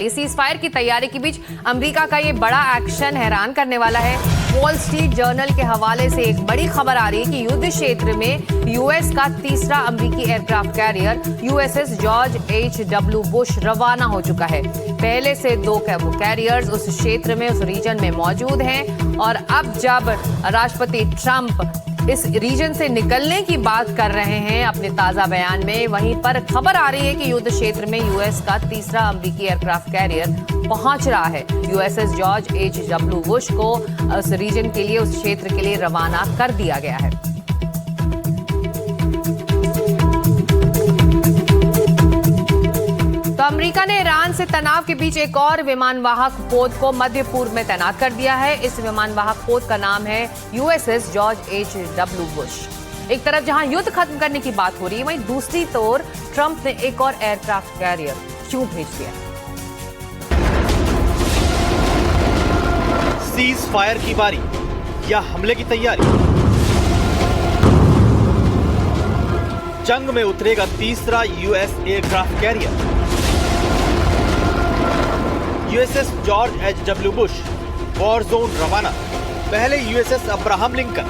Cease fire की तैयारी के बीच अमेरिका का ये बड़ा एक्शन हैरान करने वाला है। वॉल स्ट्रीट जर्नल के हवाले से एक बड़ी खबर आ रही है कि युद्ध क्षेत्र में यूएस का तीसरा अमेरिकी aircraft carrier USS George H.W. Bush रवाना हो चुका है। पहले से 2 कैरियर्स उस क्षेत्र में, उस रीजन में मौजूद हैं और अब जब राष्ट्रपति ट्रंप इस रीजन से निकलने की बात कर रहे हैं अपने ताजा बयान में, वहीं पर खबर आ रही है कि युद्ध क्षेत्र में यूएस का तीसरा अमेरिकी एयरक्राफ्ट कैरियर पहुंच रहा है। USS George H.W. बुश को उस रीजन के लिए, उस क्षेत्र के लिए रवाना कर दिया गया है। तो अमेरिका ने ईरान से तनाव के बीच एक और विमान वाहक पोत को मध्य पूर्व में तैनात कर दिया है। इस विमान वाहक पोत का नाम है यूएसएस जॉर्ज H.W. बुश। एक तरफ जहां युद्ध खत्म करने की बात हो रही है, वहीं दूसरी ओर ट्रंप ने एक और एयरक्राफ्ट कैरियर क्यों भेज दिया? सीज फायर की बारी या हमले की तैयारी? जंग में उतरेगा तीसरा US aircraft carrier. USS George H.W. Bush war zone रवाना। पहले यूएसएस अब्राहम लिंकन,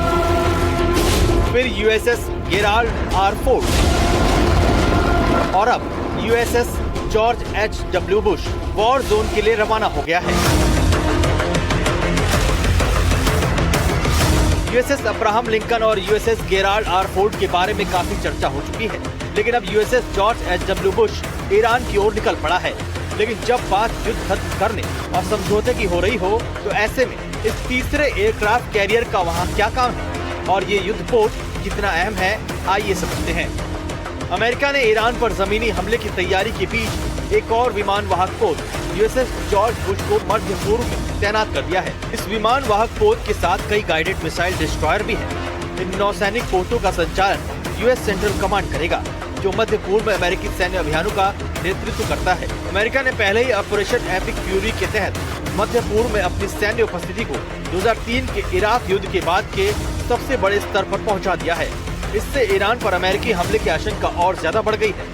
फिर यूएसएस गेराल्ड आर फोर्ड और अब USS George H.W. Bush war zone के लिए रवाना हो गया है। यूएसएस अब्राहम लिंकन और यूएसएस गेराल्ड आर फोर्ड के बारे में काफी चर्चा हो चुकी है, लेकिन अब USS George H.W. Bush Iran की ओर निकल पड़ा है। लेकिन जब बात युद्ध खत्म करने और समझौते की हो रही हो, तो ऐसे में इस तीसरे एयरक्राफ्ट कैरियर का वहां क्या काम है और ये युद्ध पोत कितना अहम है, आइए समझते हैं। अमेरिका ने ईरान पर जमीनी हमले की तैयारी के बीच एक और विमान वाहक पोत यूएसएस जॉर्ज बुश को मध्य पूर्व में तैनात कर दिया है। इस विमान वाहक पोत के साथ कई गाइडेड मिसाइल डिस्ट्रॉयर भी है। इन नौसैनिक पोतों का संचालन यूएस सेंट्रल कमांड करेगा, जो मध्य पूर्व में अमेरिकी सैन्य अभियानों का नेतृत्व करता है। अमेरिका ने पहले ही ऑपरेशन एपिक फ्यूरी के तहत मध्य पूर्व में अपनी सैन्य उपस्थिति को 2003 के इराक युद्ध के बाद के सबसे बड़े स्तर पर पहुंचा दिया है। इससे ईरान पर अमेरिकी हमले की आशंका और ज्यादा बढ़ गई है।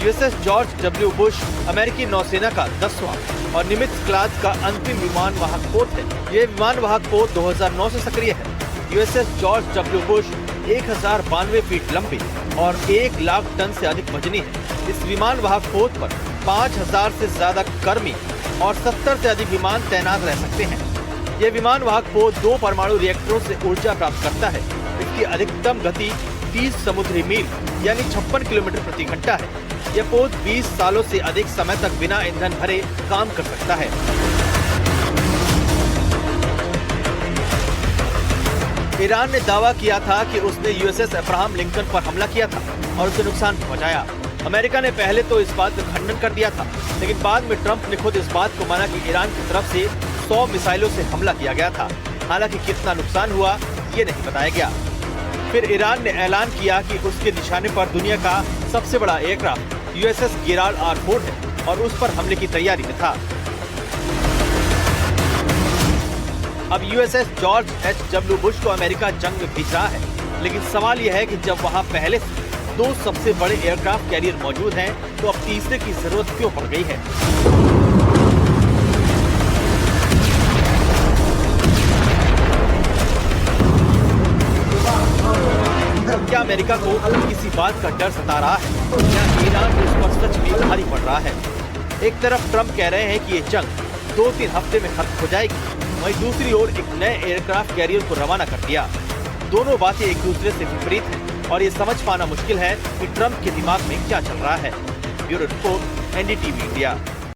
USS George W. बुश अमेरिकी नौसेना का 10वां और निमित्ज क्लास का अंतिम विमान वाहक पोत है। ये विमान वाहक पोत 2009 से सक्रिय है। USS George W. Bush 1092 feet लंबी और 1 लाख टन से अधिक वजनी है। इस विमान वाहक पोत पर 5000 से ज्यादा कर्मी और 70 से अधिक विमान तैनात रह सकते हैं। यह विमान वाहक पोत 2 परमाणु रिएक्टरों से ऊर्जा प्राप्त करता है। इसकी अधिकतम गति 30 समुद्री मील यानी 56 किलोमीटर प्रति घंटा है। यह पोत 20 सालों से अधिक समय तक बिना ईंधन भरे काम कर सकता है। ईरान ने दावा किया था कि उसने यूएसएस अब्राहम लिंकन पर हमला किया था और उसे नुकसान पहुंचाया। अमेरिका ने पहले तो इस बात का खंडन कर दिया था, लेकिन बाद में ट्रंप ने खुद इस बात को माना कि ईरान की तरफ से 100 मिसाइलों से हमला किया गया था। हालांकि कितना नुकसान हुआ ये नहीं बताया गया। फिर ईरान ने ऐलान किया कि उसके निशाने पर दुनिया का सबसे बड़ा aircraft USS Gerald R Ford है और उस पर हमले की तैयारी में था। अब यूएसएस जॉर्ज H.W. बुश को अमेरिका जंग में भेज रहा है, लेकिन सवाल यह है कि जब वहां पहले से 2 सबसे बड़े एयरक्राफ्ट कैरियर मौजूद हैं, तो अब तीसरे की जरूरत क्यों पड़ गई है? क्या अमेरिका को किसी बात का डर सता रहा है या ईरान उस पर सच में भारी पड़ रहा है? एक तरफ ट्रंप कह रहे हैं कि ये जंग 2-3 हफ्ते में खत्म हो जाएगी, वहीं दूसरी ओर एक नए एयरक्राफ्ट कैरियर को रवाना कर दिया। दोनों बातें एक दूसरे से विपरीत हैं और ये समझ पाना मुश्किल है कि ट्रंप के दिमाग में क्या चल रहा है। Bureau report, NDTV India.